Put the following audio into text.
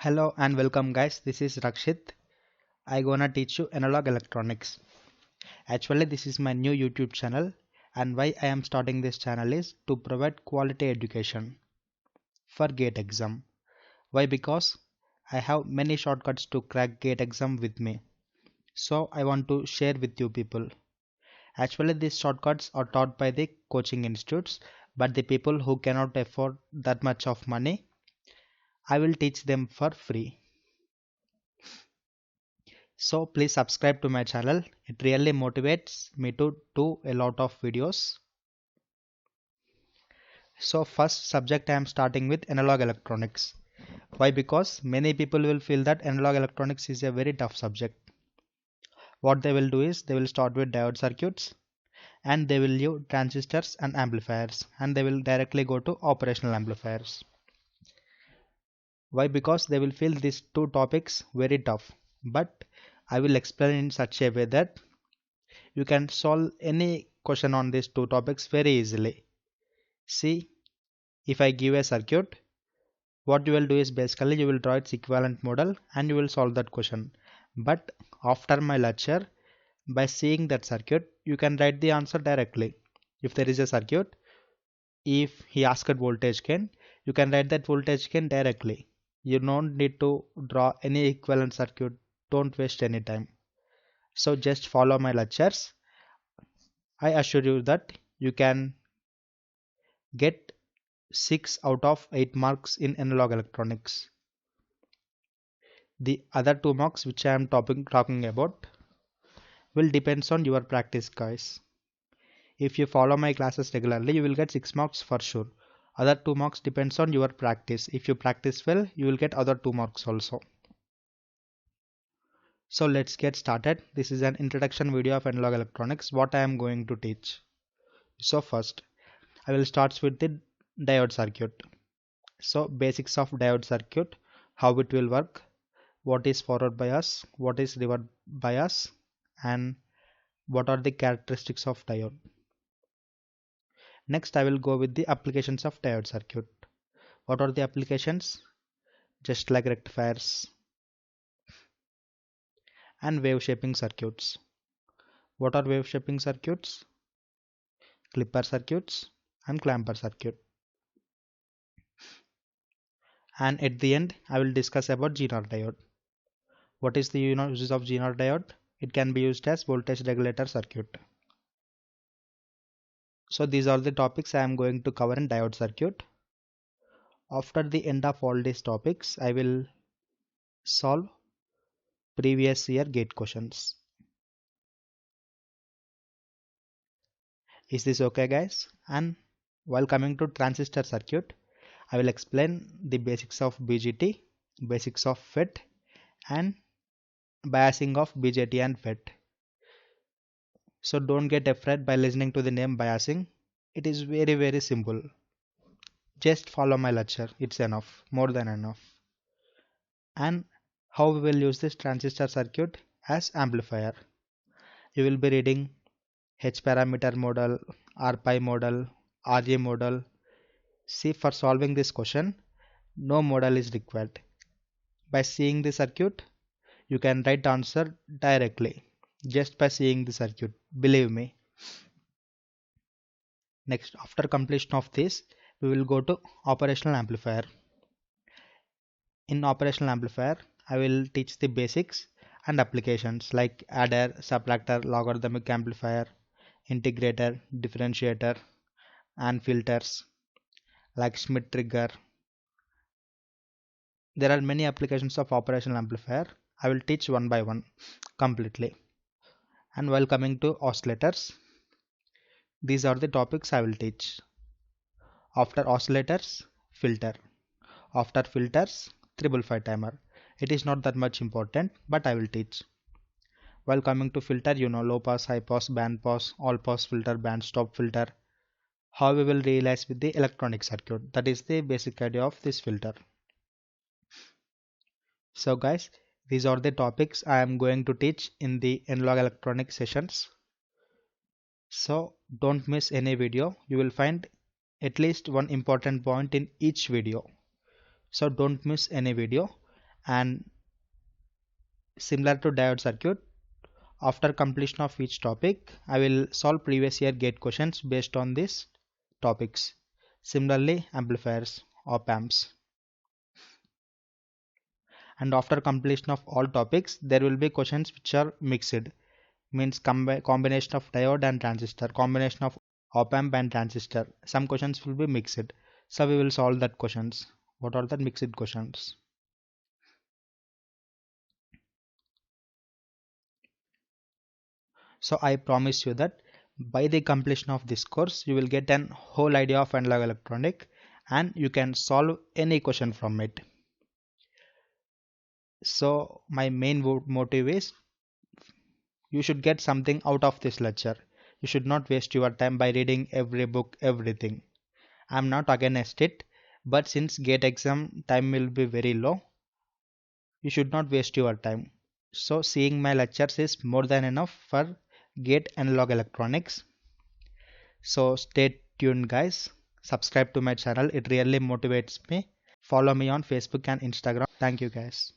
Hello and welcome guys, this is Rakshith. I gonna teach you analog electronics. Actually this is my new YouTube channel and why I am starting this channel is to provide quality education for GATE exam. Why? Because I have many shortcuts to crack GATE exam with me. So I want to share with you people. Actually these shortcuts are taught by the coaching institutes, but the people who cannot afford that much of money, I will teach them for free. So please subscribe to my channel. It really motivates me to do a lot of videos. So first subject I am starting with analog electronics. Why? Because many people will feel that analog electronics is a very tough subject. What they will do is they will start with diode circuits and they will use transistors and amplifiers and they will directly go to operational amplifiers. Why? Because they will feel these two topics very tough. But I will explain in such a way that you can solve any question on these two topics very easily. See, if I give a circuit, what you will do is basically you will draw its equivalent model and you will solve that question. But after my lecture, by seeing that circuit, you can write the answer directly. If there is a circuit, if he asked voltage gain, you can write that voltage gain directly. You don't need to draw any equivalent circuit. Don't waste any time. So just follow my lectures. I assure you that you can get 6 out of 8 marks in analog electronics. The other 2 marks which I am talking about will depends on your practice guys. If you follow my classes regularly, you will get 6 marks for sure. Other 2 marks depends on your practice. If you practice well, you will get other 2 marks also. So let's get started. This is an introduction video of analog electronics, what I am going to teach. So first, I will start with the diode circuit. So basics of diode circuit, how it will work, what is forward bias, what is reverse bias, and what are the characteristics of diode. Next I will go with the applications of diode circuit. What are the applications? Just like rectifiers and wave shaping circuits. What are wave shaping circuits? Clipper circuits and clamper circuit. And at the end I will discuss about Zener diode. What is the uses of Zener diode? It can be used as voltage regulator circuit. So these are the topics I am going to cover in diode circuit. After the end of all these topics, I will solve previous year gate questions. Is this okay guys? And while coming to transistor circuit, I will explain the basics of BJT, basics of FET and biasing of BJT and FET. So don't get afraid by listening to the name biasing. It is very simple. Just follow my lecture. It's enough, more than enough. And how we will use this transistor circuit as amplifier. You will be reading H parameter model, R pi model, RA model. See, for solving this question, no model is required. By seeing the circuit, you can write answer directly just by seeing the circuit. Believe me. Next, after completion of this, we will go to operational amplifier. In operational amplifier, I will teach the basics and applications like adder, subtractor, logarithmic amplifier, integrator, differentiator, and filters like Schmidt trigger. There are many applications of operational amplifier. I will teach one by one completely. And while coming to oscillators, these are the topics I will teach. After oscillators, filter. After filters, 555 timer. It is not that much important, but I will teach. While coming to filter, low pass, high pass, band pass, all pass filter, band stop filter. How we will realize with the electronic circuit. That is the basic idea of this filter. So guys, these are the topics I am going to teach in the analog electronic sessions. So don't miss any video. You will find at least one important point in each video. So don't miss any video. And similar to diode circuit, after completion of each topic, I will solve previous year gate questions based on these topics. Similarly, amplifiers, op amps. And after completion of all topics, there will be questions which are mixed, means combination of diode and transistor, combination of op amp and transistor. Some questions will be mixed. So we will solve that questions. What are the mixed questions? So I promise you that by the completion of this course, you will get an whole idea of analog electronic and you can solve any question from it. So my main motive is you should get something out of this lecture. You should not waste your time by reading every book, everything. I'm not against it, but since gate exam time will be very low, you should not waste your time. So seeing my lectures is more than enough for gate analog electronics. So stay tuned guys. Subscribe to my channel. It really motivates me. Follow me on Facebook and Instagram. Thank you guys.